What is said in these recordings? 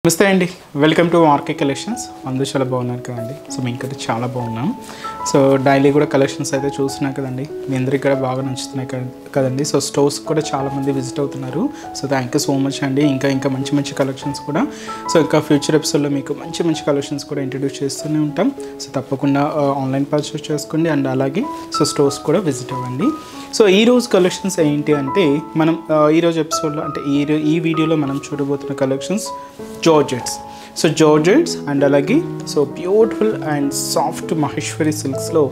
నమస్తే అండి, welcome to RK collections. అందరూ చాలా బాగున్నారు కదండి. సో మేము ఇక్కడ చాలా బాగున్నాం. సో డైలీ కూడా కలెక్షన్స్ అయితే చూస్తున్నాం కదండి. మీ అందరికి ఇక్కడ బాగా నచ్చుతున్నాయి కదండి. సో స్టోర్స్ కూడా చాలామంది విజిట్ అవుతున్నారు. So thank you so much అండి. ఇంకా మంచి కలెక్షన్స్ కూడా సో ఇంకా ఫ్యూచర్ ఎపిసోడ్లో మీకు మంచి కలెక్షన్స్ కూడా ఇంట్రడ్యూస్ చేస్తూనే ఉంటాం. సో తప్పకుండా ఆన్లైన్ పర్చేస్ చేసుకోండి అండ్ అలాగే సో స్టోర్స్ కూడా విజిట్ అవ్వండి. సో ఈరోజు కలెక్షన్స్ ఏంటి అంటే మనం ఈరోజు ఎపిసోడ్లో అంటే ఈ వీడియోలో మనం చూడబోతున్న collections georgettes. So georgettes and అలాగే so beautiful and soft Maheshwari సిల్క్స్లో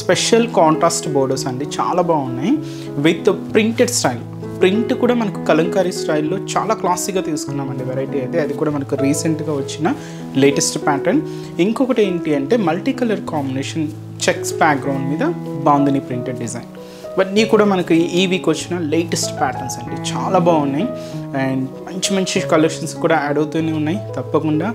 స్పెషల్ కాంట్రాస్ట్ బోర్డర్స్ అండి, చాలా బాగున్నాయి. విత్ ప్రింటెడ్ స్టైల్, ప్రింట్ కూడా మనకు కలంకారీ స్టైల్లో చాలా క్లాసీగా తీసుకున్నామండి వెరైటీ అయితే. అది కూడా మనకు రీసెంట్గా వచ్చిన లేటెస్ట్ ప్యాటర్న్. ఇంకొకటి ఏంటి అంటే multi colour combination checks background మీద బాందిని ప్రింటెడ్ డిజైన్. ఇవన్నీ కూడా మనకు ఈ వీక్ వచ్చిన లేటెస్ట్ ప్యాటర్న్స్ అండి, చాలా బాగున్నాయి. అండ్ మంచి కలెక్షన్స్ కూడా యాడ్ అవుతూనే ఉన్నాయి. తప్పకుండా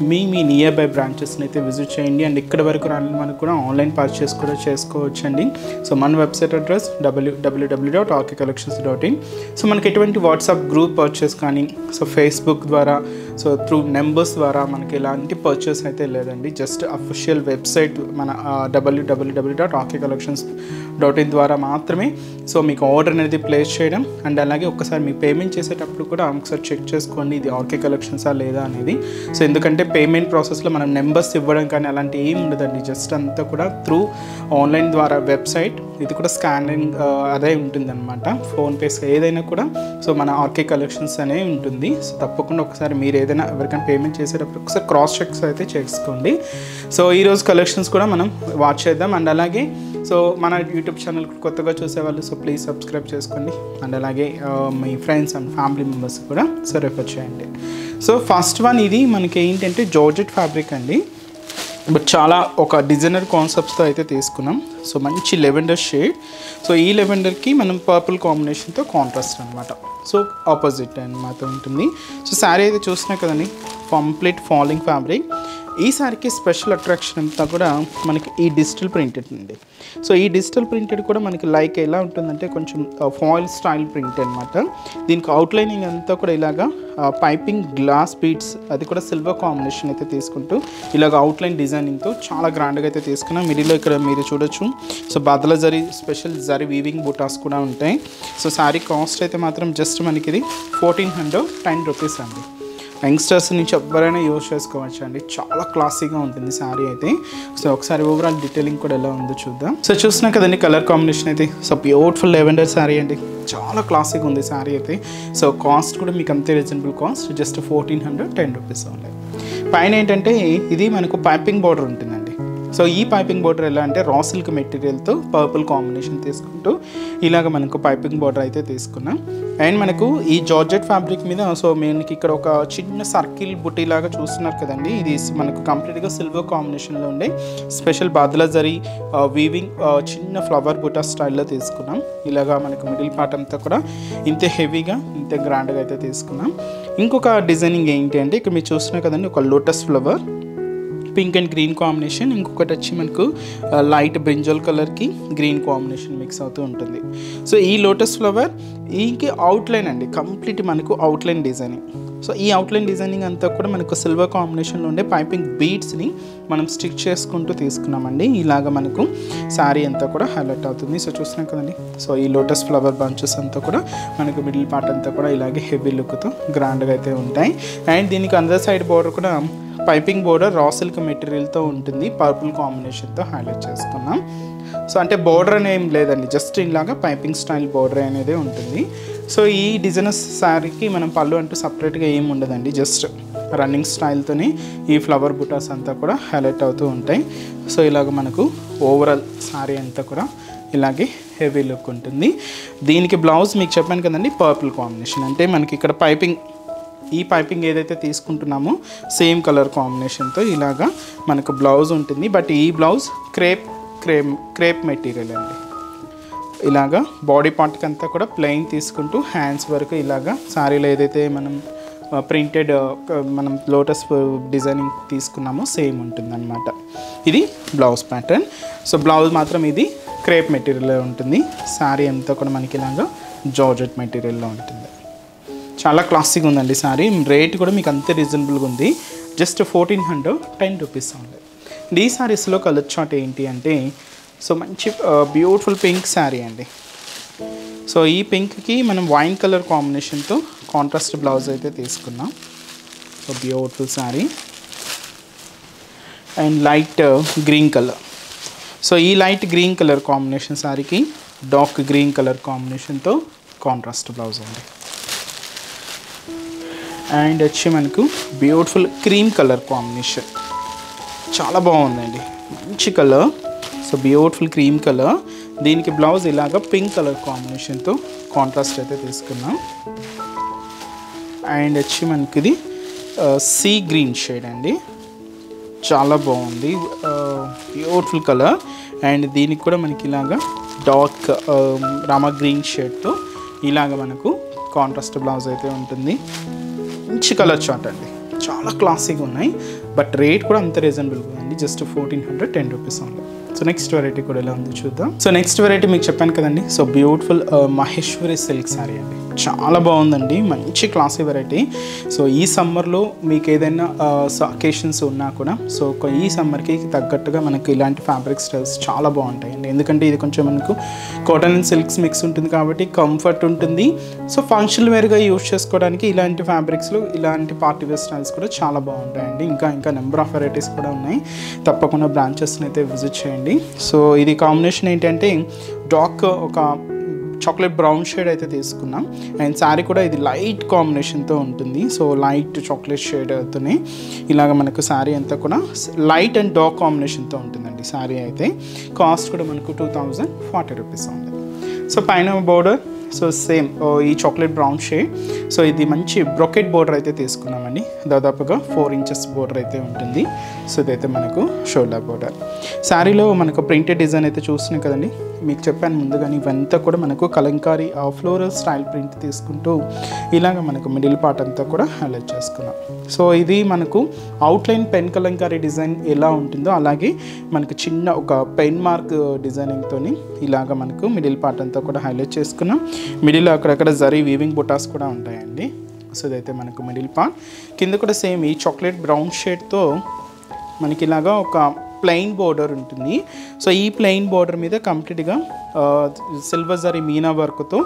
మీ నియర్ బై బ్రాంచెస్ని అయితే విజిట్ చేయండి. అండ్ ఇక్కడ వరకు రాని మనకు కూడా ఆన్లైన్ పర్చేస్ కూడా చేసుకోవచ్చండి. సో మన వెబ్సైట్ అడ్రస్ www.rkcollections.in. సో మనకి ఎటువంటి వాట్సాప్ గ్రూప్ పర్చేస్ కానీ సో ఫేస్బుక్ ద్వారా సో త్రూ నెంబర్స్ ద్వారా మనకి ఎలాంటి పర్చేస్ అయితే లేదండి. జస్ట్ అఫిషియల్ వెబ్సైట్ మన www.rkcollections.in ద్వారా మాత్రమే సో మీకు ఆర్డర్ అనేది ప్లేస్ చేయడం. అండ్ అలాగే ఒక్కసారి మీ పేమెంట్ చేసేటప్పుడు కూడా ఒకసారి చెక్ చేసుకోండి ఇది ఆర్కే కలెక్షన్సా లేదా అనేది. సో ఎందుకంటే పేమెంట్ ప్రాసెస్లో మనం నెంబర్స్ ఇవ్వడం కానీ అలాంటి ఏం ఉండదండి. జస్ట్ అంతా కూడా త్రూ ఆన్లైన్ ద్వారా వెబ్సైట్, ఇది కూడా స్కానింగ్ అదే ఉంటుంది అనమాట. ఫోన్పేస్ ఏదైనా కూడా సో మన ఆర్కే కలెక్షన్స్ అనే ఉంటుంది. సో తప్పకుండా ఒకసారి మీరు ఏదైనా ఎవరికైనా పేమెంట్ చేసేటప్పుడు ఒకసారి క్రాస్ చెక్స్ అయితే చేసుకోండి. సో ఈరోజు కలెక్షన్స్ కూడా మనం వాచ్ చేద్దాం. అండ్ అలాగే సో మన యూట్యూబ్ ఛానల్ కొత్తగా చూసేవాళ్ళు సో ప్లీజ్ సబ్స్క్రైబ్ చేసుకోండి. అండ్ అలాగే మీ ఫ్రెండ్స్ అండ్ ఫ్యామిలీ మెంబర్స్ కూడా సో రెఫర్ చేయండి. సో ఫస్ట్ వన్ ఇది మనకి ఏంటంటే జార్జెట్ ఫ్యాబ్రిక్ అండి, బట్ చాలా ఒక డిజైనర్ కాన్సెప్ట్స్తో అయితే తీసుకున్నాం. సో మంచి లెవెండర్ షేడ్. సో ఈ లెవెండర్కి మనం పర్పుల్ కాంబినేషన్తో కాంట్రాస్ట్ అనమాట. సో ఆపోజిట్ అనమాట ఉంటుంది. సో శారీ అయితే చూసినా కదండి, కంప్లీట్ ఫాలింగ్ ఫ్యాబ్రిక్. ఈ శారీకి స్పెషల్ అట్రాక్షన్ అంతా కూడా మనకి ఈ డిజిటల్ ప్రింటెడ్ అండి. సో ఈ డిజిటల్ ప్రింటెడ్ కూడా మనకి లైక్ ఎలా ఉంటుందంటే కొంచెం ఫాయిల్ స్టైల్ ప్రింట్ అనమాట. దీనికి అవుట్లైనింగ్ అంతా కూడా ఇలాగా పైపింగ్ గ్లాస్ బీడ్స్, అది కూడా సిల్వర్ కాంబినేషన్ అయితే తీసుకుంటూ ఇలాగ అవుట్లైన్ డిజైనింగ్తో చాలా గ్రాండ్గా అయితే తీసుకున్నాం. మిడిల్లో ఇక్కడ మీరు చూడొచ్చు సో బదల జరీ స్పెషల్ జరీ వీవింగ్ బుటాస్ కూడా ఉంటాయి. సో శారీ కాస్ట్ అయితే మాత్రం జస్ట్ మనకి ఇది 1410 రూపీస్ అండి. యంగ్స్టర్స్ నుంచి ఎవరైనా యూజ్ చేసుకోవచ్చు అండి, చాలా క్లాసీగా ఉంటుంది శారీ అయితే. సో ఒకసారి ఓవరాల్ డీటెయిలింగ్ కూడా ఎలా ఉందో చూద్దాం. సో చూసినా కదండి కలర్ కాంబినేషన్ అయితే సో బ్యూటిఫుల్ లెవెండర్ శారీ అండి, చాలా క్లాసీగా ఉంది శారీ అయితే. సో కాస్ట్ కూడా మీకు అంతే reasonable cost, just 1410 rupees only. పైన ఏంటంటే ఇది మనకు పైపింగ్ బార్డర్ ఉంటుందండి. సో ఈ పైపింగ్ బార్డర్ ఎలా అంటే రా సిల్క్ మెటీరియల్తో పర్పుల్ కాంబినేషన్ తీసుకుంటూ ఇలాగ మనకు పైపింగ్ బార్డర్ అయితే తీసుకున్నాం. అండ్ మనకు ఈ జార్జెట్ ఫ్యాబ్రిక్ మీద సో మనకి ఇక్కడ ఒక చిన్న సర్కిల్ బుట్టి లాగా చూస్తున్నారు కదండి. ఇది మనకు కంప్లీట్గా సిల్వర్ కాంబినేషన్లో ఉండే స్పెషల్ బాదలా జరీ వీవింగ్ చిన్న ఫ్లవర్ బుటా స్టైల్లో తీసుకున్నాం. ఇలాగా మనకు మిడిల్ పార్ట్ అంతా కూడా ఇంతే హెవీగా ఇంతే గ్రాండ్గా అయితే తీసుకున్నాం. ఇంకొక డిజైనింగ్ ఏంటి అంటే ఇక్కడ మీరు చూస్తున్నారు కదండి, ఒక lotus flower pink and green combination. ఇంకొకటి వచ్చి మనకు లైట్ బ్రింజల్ కలర్కి గ్రీన్ కాంబినేషన్ మిక్స్ అవుతూ ఉంటుంది. సో ఈ లోటస్ ఫ్లవర్ ఈకి అవుట్లైన్ అండి, కంప్లీట్ మనకు అవుట్లైన్ డిజైనింగ్. సో ఈ అవుట్లైన్ డిజైనింగ్ అంతా కూడా మనకు సిల్వర్ కాంబినేషన్లో ఉండే పైపింగ్ బీడ్స్ని మనం స్టిక్ చేసుకుంటూ తీసుకున్నామండి. ఇలాగ మనకు శారీ అంతా కూడా హైలైట్ అవుతుంది. సో చూస్తున్నాం కదండి, సో ఈ లోటస్ ఫ్లవర్ బంచెస్ అంతా కూడా మనకు మిడిల్ పార్ట్ అంతా కూడా ఇలాగే హెవీ లుక్తో గ్రాండ్గా అయితే ఉంటాయి. అండ్ దీనికి అందర్ సైడ్ బోర్డర్ కూడా పైపింగ్ బోర్డర్ రా సిల్క్ మెటీరియల్తో ఉంటుంది, పర్పుల్ కాంబినేషన్తో హైలైట్ చేసుకున్నాం. సో అంటే బోర్డర్ అనేం లేదండి, జస్ట్ ఇలాగా పైపింగ్ స్టైల్ బోర్డర్ అనేది ఉంటుంది. సో ఈ డిజైనర్ శారీకి మనం పళ్ళు అంటూ సపరేట్గా ఏమి ఉండదండి, జస్ట్ రన్నింగ్ స్టైల్తోనే ఈ ఫ్లవర్ బుటాస్ అంతా కూడా హైలైట్ అవుతూ ఉంటాయి. సో ఇలాగ మనకు ఓవరాల్ శారీ అంతా కూడా ఇలాగే హెవీ లుక్ ఉంటుంది. దీనికి బ్లౌజ్ మీకు చెప్పాను కదండి పర్పుల్ కాంబినేషన్, అంటే మనకి ఇక్కడ ఈ పైపింగ్ ఏదైతే తీసుకుంటున్నామో సేమ్ కలర్ కాంబినేషన్తో ఇలాగా మనకు బ్లౌజ్ ఉంటుంది. బట్ ఈ బ్లౌజ్ క్రేప్ మెటీరియల్ అండి. ఇలాగా బాడీ పార్ట్కి అంతా కూడా ప్లెయిన్ తీసుకుంటూ హ్యాండ్స్ వరకు ఇలాగా శారీలో ఏదైతే మనం ప్రింటెడ్ మనం లోటస్ డిజైనింగ్ తీసుకున్నామో సేమ్ ఉంటుందన్నమాట. ఇది బ్లౌజ్ ప్యాటర్న్. సో బ్లౌజ్ మాత్రం ఇది క్రేప్ మెటీరియల్లో ఉంటుంది. శారీ అంతా కూడా మనకి ఇలాగా జార్జెట్ మెటీరియల్లో ఉంటుంది. చాలా క్లాసిక్గా ఉందండి శారీ. రేట్ కూడా మీకు అంతే రీజనబుల్గా ఉంది, జస్ట్ 1410 రూపీస్ ఉంది. ఈ శారీస్లో కలర్ చార్ట్ ఏంటి అంటే సో మంచి బ్యూటిఫుల్ పింక్ శారీ అండి. సో ఈ పింక్కి మనం వైన్ కలర్ కాంబినేషన్తో కాంట్రాస్ట్ బ్లౌజ్ అయితే తీసుకున్నాం. So beautiful sari and light green colour. So ఈ లైట్ గ్రీన్ కలర్ కాంబినేషన్ శారీకి డార్క్ గ్రీన్ కలర్ కాంబినేషన్తో కాంట్రాస్ట్ బ్లౌజ్ అండి. అండ్ వచ్చి మనకు బ్యూటిఫుల్ క్రీమ్ కలర్ కాంబినేషన్, చాలా బాగుందండి, మంచి colour. So beautiful cream colour, దీనికి బ్లౌజ్ ఇలాగ పింక్ కలర్ కాంబినేషన్తో కాంట్రాస్ట్ అయితే తీసుకున్నాం. అండ్ వచ్చి మనకి ఇది సీ గ్రీన్ షేడ్ అండి, చాలా బాగుంది, బ్యూటిఫుల్ కలర్. అండ్ దీనికి కూడా మనకి ఇలాగ డార్క్ రామా గ్రీన్ షేడ్తో ఇలాగ మనకు కాంట్రాస్ట్ బ్లౌజ్ అయితే ఉంటుంది. మంచి కలర్ చార్ట్ అండి, చాలా క్లాసిక్గా ఉన్నాయి, బట్ రేట్ కూడా అంత రీజనబుల్గా ఉంది, జస్ట్ 1410 రూపీస్ ఉంది. సో నెక్స్ట్ వెరైటీ కూడా ఎలా ఉంది చూద్దాం. సో నెక్స్ట్ వెరైటీ మీకు చెప్పాను కదండి, so beautiful Maheshwari silk sari అండి, చాలా బాగుందండి, మంచి క్లాసీ వెరైటీ. సో ఈ సమ్మర్లో మీకు ఏదైనా అకేషన్స్ ఉన్నా కూడా సో ఈ సమ్మర్కి తగ్గట్టుగా మనకు ఇలాంటి ఫ్యాబ్రిక్ స్టైల్స్ చాలా బాగుంటాయండి. ఎందుకంటే ఇది కొంచెం మనకు కాటన్ అండ్ సిల్క్స్ మిక్స్ ఉంటుంది కాబట్టి కంఫర్ట్ ఉంటుంది. సో ఫంక్షనల్ వేర్గా యూజ్ చేసుకోవడానికి ఇలాంటి ఫ్యాబ్రిక్స్లో ఇలాంటి పార్టీ వేర్ స్టైల్స్ కూడా చాలా బాగుంటాయండి. ఇంకా నెంబర్ ఆఫ్ వెరైటీస్ కూడా ఉన్నాయి, తప్పకుండా బ్రాంచెస్ని అయితే విజిట్ చేయండి. సో ఇది కాంబినేషన్ ఏంటంటే డార్క్ ఒక చాక్లెట్ బ్రౌన్ షేడ్ అయితే తీసుకున్నాం. అండ్ శారీ కూడా ఇది లైట్ కాంబినేషన్తో ఉంటుంది. సో లైట్ చాక్లెట్ షేడ్తోనే ఇలాగ మనకు శారీ అంతా కూడా లైట్ అండ్ డార్క్ కాంబినేషన్తో ఉంటుందండి. శారీ అయితే కాస్ట్ కూడా మనకు 2040 రూపీస్ ఉంది. సో పైన బోర్డర్ సో సేమ్ ఈ చాక్లెట్ బ్రౌన్ షేడ్. సో ఇది మంచి బ్రొకెట్ బోర్డర్ అయితే తీసుకున్నామండి, దాదాపుగా 4 ఇంచెస్ బోర్డర్ అయితే ఉంటుంది. సో ఇదైతే మనకు షోల్డర్ బోర్డర్. శారీలో మనకు ప్రింటెడ్ డిజైన్ అయితే చూస్తున్నాయి కదండి, మీకు చెప్పాను ముందుగానే ఇవంతా కూడా మనకు కలంకారీ ఫ్లోరల్ స్టైల్ ప్రింట్ తీసుకుంటూ ఇలాగ మనకు మిడిల్ పార్ట్ అంతా కూడా హైలైట్ చేసుకున్నాం. సో ఇది మనకు అవుట్లైన్ పెన్ కలంకారీ డిజైన్ ఎలా ఉంటుందో అలాగే మనకు చిన్న ఒక పెన్ మార్క్ డిజైనింగ్తో ఇలాగ మనకు మిడిల్ పార్ట్ అంతా కూడా హైలైట్ చేసుకున్నాం. మిడిల్ అక్కడక్కడ జరీ వీవింగ్ బుటాస్ కూడా ఉంటాయండి. సో ఇదైతే మనకు మిడిల్ పార్ట్. కింద కూడా సేమ్ ఈ చాక్లెట్ బ్రౌన్ షేడ్తో మనకి ఇలాగా ఒక ప్లెయిన్ బోర్డర్ ఉంటుంది. సో ఈ ప్లెయిన్ బోర్డర్ మీద కంప్లీట్గా సిల్వర్ జరీ మీనా వర్క్తో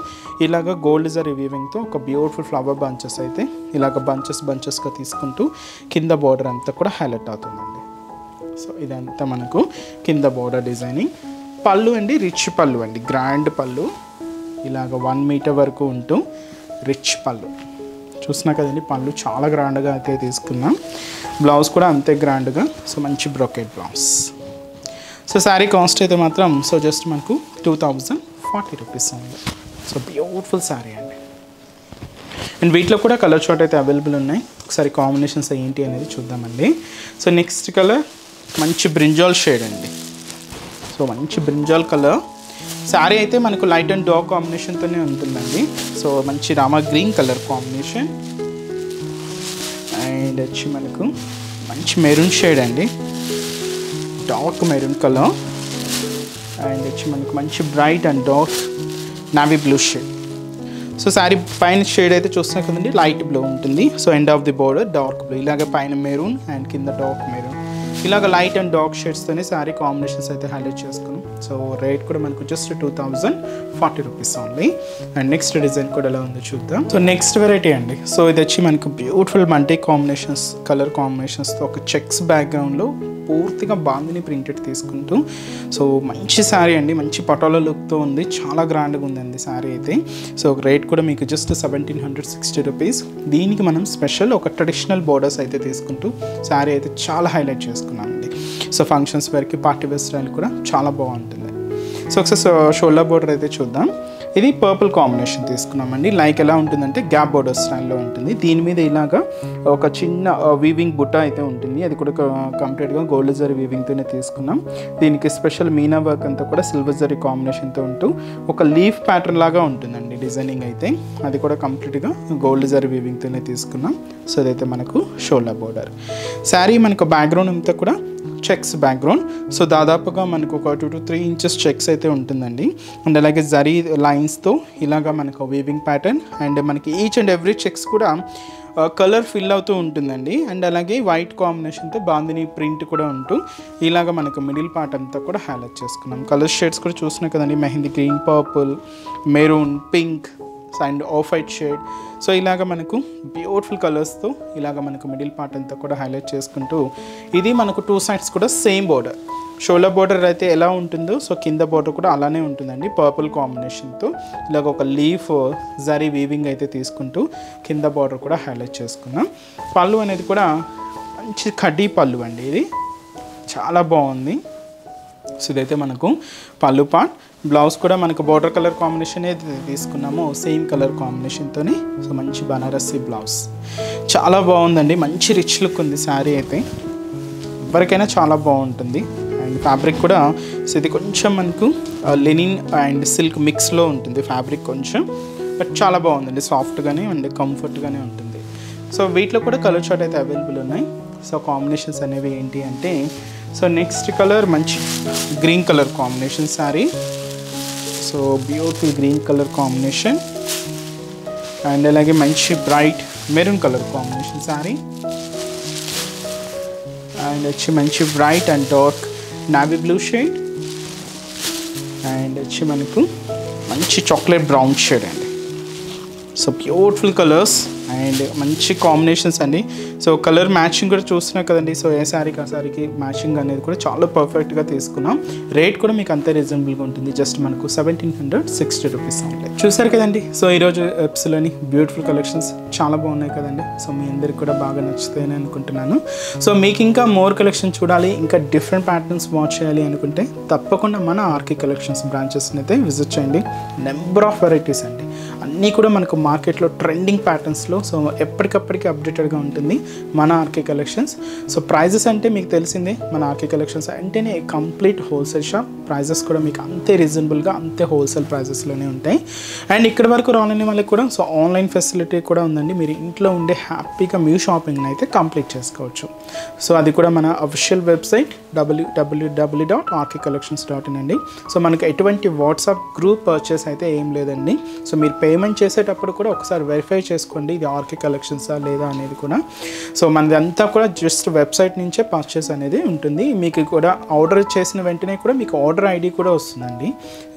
ఇలాగ గోల్డ్ జరీ వీవింగ్తో ఒక బ్యూటిఫుల్ ఫ్లవర్ బంచెస్ అయితే ఇలాగ బంచెస్గా తీసుకుంటూ కింద బోర్డర్ అంతా కూడా హైలైట్ అవుతుందండి. సో ఇదంతా మనకు కింద బోర్డర్ డిజైనింగ్. పళ్ళు అండి రిచ్ పళ్ళు అండి, గ్రాండ్ పళ్ళు, ఇలాగ 1 మీటర్ వరకు ఉంటూ రిచ్ పళ్ళు చూసినా కదండి. పళ్ళు చాలా గ్రాండ్గా అయితే తీసుకున్నాం, బ్లౌజ్ కూడా అంతే గ్రాండ్గా. సో మంచి brocade blouse. So sari cost అయితే మాత్రం సో జస్ట్ మనకు 2040 రూపీస్ ఉంది. సో బ్యూటిఫుల్ శారీ అండి. అండ్ వీటిలో కూడా కలర్ చార్ట్ అయితే అవైలబుల్ ఉన్నాయి, ఒకసారి కాంబినేషన్స్ ఏంటి అనేది చూద్దామండి. సో నెక్స్ట్ కలర్ మంచి బ్రింజాల్ షేడ్ అండి. సో మంచి బ్రింజాల్ కలర్ శారీ అయితే మనకు లైట్ అండ్ డార్క్ కాంబినేషన్తోనే ఉంటుందండి. సో మంచి Rama green colour combination. And వచ్చి మనకు మంచి మెరూన్ షేడ్ అండి, డార్క్ మెరూన్ కలర్. అండ్ వచ్చి మనకు మంచి bright and dark navy blue shade. So sari పైన షేడ్ అయితే చూస్తున్నా కదండి లైట్ బ్లూ ఉంటుంది. So end of the border dark blue, ఇలాగ పైన మెరూన్ అండ్ కింద డార్క్ మెరూన్, ఇలాగ లైట్ అండ్ డార్క్ షేడ్స్తోనే శారీ కాంబినేషన్స్ అయితే హైలైట్ చేసుకున్నాం. సో రేట్ కూడా మనకు just 2040 rupees only. And next design కూడా ఎలా ఉందో చూద్దాం. సో నెక్స్ట్ వెరైటీ అండి. సో ఇది వచ్చి మనకు బ్యూటిఫుల్ మల్టీ కాంబినేషన్స్ కలర్ కాంబినేషన్స్తో ఒక చెక్స్ బ్యాక్గ్రౌండ్లో పూర్తిగా బాందిని ప్రింటెడ్ తీసుకుంటూ సో మంచి శారీ అండి, మంచి పటోలా లుక్తో ఉంది, చాలా గ్రాండ్గా ఉందండి శారీ అయితే. సో రేట్ కూడా మీకు జస్ట్ 1760 రూపీస్. దీనికి మనం స్పెషల్ ఒక ట్రెడిషనల్ బోర్డర్స్ అయితే తీసుకుంటూ శారీ అయితే చాలా హైలైట్ చేసుకున్నామండి. సో ఫంక్షన్స్ వరకు పార్టీ వేర్ స్టైల్ కూడా చాలా బాగుంటుంది. సో ఒకసారి షోల్డర్ బోర్డర్ అయితే చూద్దాం. ఇది పర్పుల్ కాంబినేషన్ తీసుకున్నామండి. లైక్ ఎలా ఉంటుందంటే గ్యాప్ బోర్డర్ స్టైల్లో ఉంటుంది. దీని మీద ఇలాగా ఒక చిన్న వీవింగ్ బుట్ట అయితే ఉంటుంది, అది కూడా కంప్లీట్గా గోల్డ్ జరీ వీవింగ్తోనే తీసుకున్నాం. దీనికి స్పెషల్ మీనా వర్క్ అంతా కూడా సిల్వర్ జరీ కాంబినేషన్తో ఉంటూ ఒక లీఫ్ ప్యాటర్న్ లాగా ఉంటుందండి డిజైనింగ్ అయితే, అది కూడా కంప్లీట్గా గోల్డ్ జరీ వీవింగ్తోనే తీసుకున్నాం. సో అదైతే మనకు షోల్డర్ బోర్డర్. శారీ మనకు బ్యాక్గ్రౌండ్ అంతా కూడా చెక్స్ బ్యాక్గ్రౌండ్. సో దాదాపుగా మనకు ఒక 2 to 3 inches చెక్స్ అయితే ఉంటుందండి. అండ్ అలాగే జరీ లైన్స్తో ఇలాగా మనకు వీవింగ్ ప్యాటర్న్ అండ్ మనకి ఈచ్ అండ్ ఎవ్రీ చెక్స్ కూడా కలర్ ఫిల్ అవుతూ ఉంటుందండి. అండ్ అలాగే వైట్ కాంబినేషన్తో బాందిని ప్రింట్ కూడా ఉంటూ ఇలాగ మనకు మిడిల్ పార్ట్ అంతా కూడా హైలైట్ చేసుకున్నాం. కలర్ షేడ్స్ కూడా చూస్తున్నాం కదండి, mehndi green, purple, maroon, pink and off white shade. So ఇలాగ మనకు బ్యూటిఫుల్ కలర్స్తో ఇలాగ మనకు మిడిల్ పార్ట్ అంతా కూడా హైలైట్ చేసుకుంటూ ఇది మనకు 2 sides కూడా సేమ్ బోర్డర్, షోల్డర్ బోర్డర్ అయితే ఎలా ఉంటుందో సో కింద బోర్డర్ కూడా అలానే ఉంటుందండి. పర్పుల్ కాంబినేషన్తో ఇలాగ ఒక లీఫ్ జరీ వీవింగ్ అయితే తీసుకుంటూ కింద బోర్డర్ కూడా హైలైట్ చేసుకున్నాం. పళ్ళు అనేది కూడా మంచి కడ్డీ పళ్ళు అండి, ఇది చాలా బాగుంది. సో ఇదైతే మనకు పళ్ళు పార్ట్. బ్లౌజ్ కూడా మనకు బోర్డర్ కలర్ కాంబినేషన్ ఏది తీసుకున్నామో సేమ్ కలర్ కాంబినేషన్తోని సో మంచి బనారసి బ్లౌజ్, చాలా బాగుందండి. మంచి రిచ్ లుక్ ఉంది శారీ అయితే, ఎవరికైనా చాలా బాగుంటుంది. అండ్ ఫ్యాబ్రిక్ కూడా సో ఇది కొంచెం మనకు లెనిన్ అండ్ సిల్క్ మిక్స్లో ఉంటుంది ఫ్యాబ్రిక్ కొంచెం, బట్ చాలా బాగుందండి, సాఫ్ట్గానే అండ్ కంఫర్ట్గానే ఉంటుంది. సో వీటిలో కూడా కలర్ చార్ట్ అయితే అవైలబుల్ ఉన్నాయి. సో కాంబినేషన్స్ అనేవి ఏంటి అంటే సో నెక్స్ట్ కలర్ మంచి green colour combination sari. So beautiful green colour combination and అలాగే మంచి bright maroon colour combination sari and వచ్చి మంచి bright and dark navy blue shade and వచ్చి మనకు మంచి చాక్లెట్ బ్రౌన్ షేడ్ అండి. సో బ్యూటిఫుల్ కలర్స్ అండ్ మంచి కాంబినేషన్స్ అండి. సో కలర్ మ్యాచింగ్ కూడా చూస్తున్నా కదండి. సో ఏ శారీకి ఆ శారీకి మ్యాచింగ్ అనేది కూడా చాలా పర్ఫెక్ట్గా తీసుకున్నాం. రేట్ కూడా మీకు అంతే రీజనబుల్గా ఉంటుంది, జస్ట్ మనకు 1760 రూపీస్ ఉంటాయి. చూసారు కదండి. సో ఈరోజు ఎపిసోడ్లోని బ్యూటిఫుల్ కలెక్షన్స్ చాలా బాగున్నాయి కదండి. సో మీ అందరికి కూడా బాగా నచ్చుతాయని అనుకుంటున్నాను. సో మీకు ఇంకా మోర్ కలెక్షన్ చూడాలి, ఇంకా డిఫరెంట్ ప్యాటర్న్స్ వాచ్ చేయాలి అనుకుంటే తప్పకుండా మన ఆర్కే కలెక్షన్స్ బ్రాంచెస్ని అయితే విజిట్ చేయండి. నెంబర్ ఆఫ్ వెరైటీస్ అండి, అన్నీ కూడా మనకు మార్కెట్లో ట్రెండింగ్ ప్యాటర్న్స్లో సో ఎప్పటికప్పటికి అప్డేటెడ్గా ఉంటుంది మన ఆర్కే కలెక్షన్స్. సో ప్రైజెస్ అంటే మీకు తెలిసిందే, మన ఆర్కే కలెక్షన్స్ అంటేనే కంప్లీట్ హోల్సేల్ షాప్. ప్రైజెస్ కూడా మీకు అంతే రీజనబుల్గా అంతే హోల్సేల్ ప్రైజెస్లోనే ఉంటాయి. అండ్ ఇక్కడ వరకు రాలేని వాళ్ళకి కూడా సో ఆన్లైన్ ఫెసిలిటీ కూడా ఉందండి. మీరు ఇంట్లో ఉండే హ్యాపీగా మీ షాపింగ్ని అయితే కంప్లీట్ చేసుకోవచ్చు. సో అది కూడా మన అఫీషియల్ వెబ్సైట్ www.rkcollections.in అండి. సో మనకు ఎటువంటి వాట్సాప్ గ్రూప్ పర్చేస్ అయితే ఏం లేదండి. సో మీరు పేమెంట్ చేసేటప్పుడు కూడా ఒకసారి వెరిఫై చేసుకోండి ఇది ఆర్కే కలెక్షన్సా లేదా అనేది కూడా. సో మనది అంతా కూడా జస్ట్ వెబ్సైట్ నుంచే పర్చేస్ అనేది ఉంటుంది. మీకు కూడా ఆర్డర్ చేసిన వెంటనే కూడా మీకు ఆర్డర్ ఐడి కూడా వస్తుందండి.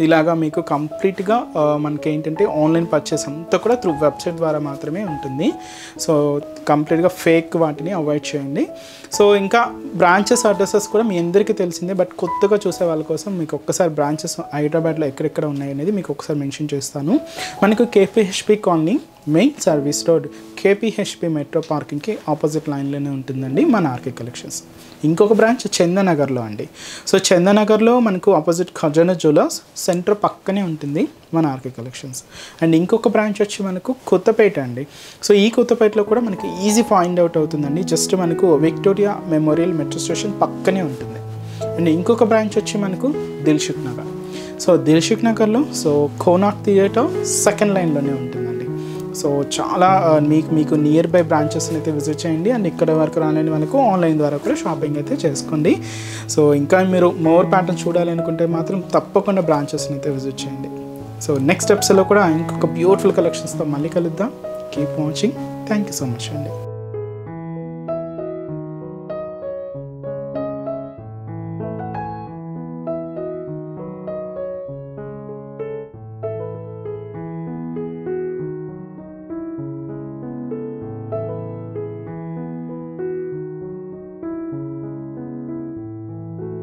ఇలాగా మీకు కంప్లీట్గా మనకి ఏంటంటే ఆన్లైన్ పర్చేస్ అంతా కూడా త్రూ వెబ్సైట్ ద్వారా మాత్రమే ఉంటుంది. సో కంప్లీట్గా ఫేక్ వాటిని అవాయిడ్ చేయండి. సో ఇంకా బ్రాంచెస్ అడ్రసెస్ కూడా మీ అందరికీ తెలిసిందే, బట్ కొత్తగా చూసే వాళ్ళ కోసం మీకు ఒక్కసారి బ్రాంచెస్ హైదరాబాద్లో ఎక్కడెక్కడ ఉన్నాయి అనేది మీకు ఒకసారి మెన్షన్ చేస్తాను. మనకు KPHP colony main service road KPHP metro పార్కింగ్కి ఆపోజిట్ లైన్లోనే ఉంటుందండి మన ఆర్కే కలెక్షన్స్. ఇంకొక బ్రాంచ్ చందనగర్లో అండి. సో చందనగర్లో మనకు ఆపోజిట్ ఖజానా జ్యువెలర్స్ సెంటర్ పక్కనే ఉంటుంది మన ఆర్కే కలెక్షన్స్. అండ్ ఇంకొక బ్రాంచ్ వచ్చి మనకు కొత్తపేట అండి. సో ఈ కొత్తపేటలో కూడా మనకి ఈజీ ఫైండ్ అవుట్ అవుతుందండి, జస్ట్ మనకు విక్టోరియా మెమోరియల్ మెట్రో స్టేషన్ పక్కనే ఉంటుంది. అండ్ ఇంకొక బ్రాంచ్ వచ్చి మనకు దిల్సుఖ్ నగర్. సో దిల్సుఖ్ నగర్లో సో కోనార్క్ థియేటర్ సెకండ్ లైన్లోనే ఉంటుందండి. సో చాలా మీకు నియర్ బై బ్రాంచెస్ని అయితే విజిట్ చేయండి. అండ్ ఇక్కడ వరకు రాలేని వాళ్ళకు ఆన్లైన్ ద్వారా కూడా షాపింగ్ అయితే చేసుకోండి. సో ఇంకా మీరు మోర్ ప్యాటర్న్ చూడాలి అనుకుంటే మాత్రం తప్పకుండా బ్రాంచెస్ని అయితే విజిట్ చేయండి. సో నెక్స్ట్ ఎపిసోడ్లో కూడా ఇంకొక బ్యూటిఫుల్ కలెక్షన్స్తో మళ్ళీ కలుద్దాం. Keep watching. Thank you so much అండి.